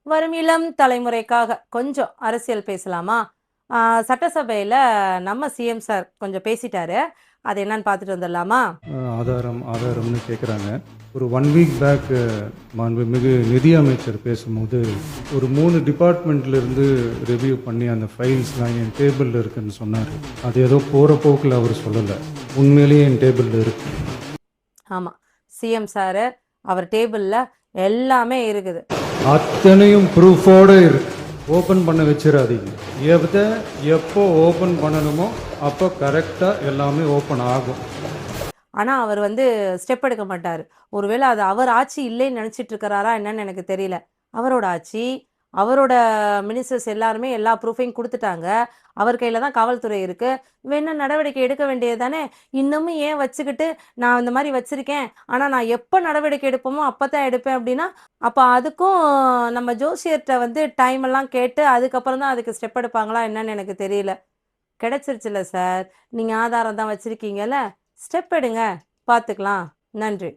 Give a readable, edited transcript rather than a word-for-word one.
வரும் இளம் தலைமுறைக்காக கொஞ்சம் அரசியல் பேசலாமா? ஆ, சட்டசபையில நம்ம சிஎம் சார் கொஞ்சம் பேசிட்டாரு. அது என்னன்னு பார்த்துட்டு வந்துடலாமா? ஆதாரம்னு கேட்குறாங்க. ஒரு 1 வீக் பேக் மாண்புமிகு நிதி அமைச்சர் பேசும்போது, ஒரு 3 டிபார்ட்மெண்ட்லேருந்து ரிவ்யூ பண்ணி அந்த ஃபைல்ஸ்லாம் என் டேபிளில் இருக்குன்னு சொன்னார். அது ஏதோ போகிற போக்கில் அவர் சொல்லலை. உண்மையிலேயே என் டேபிளில் இருக்கு. ஆமா. சிஎம் சாரு அவர் டேபிள்ல எல்லாமே இருக்குது. அத்தனையும் ப்ரூஃபோடு இருக்கு. ஓப்பன் பண்ண வச்சிடாதீங்க. எப்போ ஓப்பன் பண்ணணுமோ அப்போ கரெக்டாக எல்லாமே ஓப்பன் ஆகும். ஆனா அவர் ஸ்டெப் எடுக்க மாட்டாரு. ஒருவேளை அது அவர் ஆட்சி இல்லைன்னு நினைச்சிட்டு இருக்கிறாரா என்னன்னு எனக்கு தெரியல. அவரோட ஆட்சி, அவரோட மினிஸ்டர்ஸ் எல்லாருமே எல்லா ப்ரூஃபையும் குடுத்துட்டாங்க. அவர் கையில தான் காவல்துறை இருக்கு. வேணா நடவடிக்கை எடுக்க வேண்டியது தானே! இன்னமும் ஏன் வச்சுக்கிட்டு, நான் இந்த மாரி வச்சிருக்கேன். ஆனா நான் எப்ப நடவடிக்கை எடுப்போமோ அப்பதான் எடுப்பேன் அப்டின்னா, அப்ப அதுக்கும் நம்ம ஜோசியர்ட்ட டைம் எல்லாம் கேட்டு அதுக்கப்புறம் தான் அதுக்கு ஸ்டெப் எடுப்பாங்களா என்னன்னு எனக்கு தெரியல. கிடைச்சிருச்சுல்ல சார். நீங்க ஆதாரம் தான் வச்சிருக்கீங்கல்ல. ஸ்டெப் எடுங்க. பார்த்துக்கலாம். நன்றி.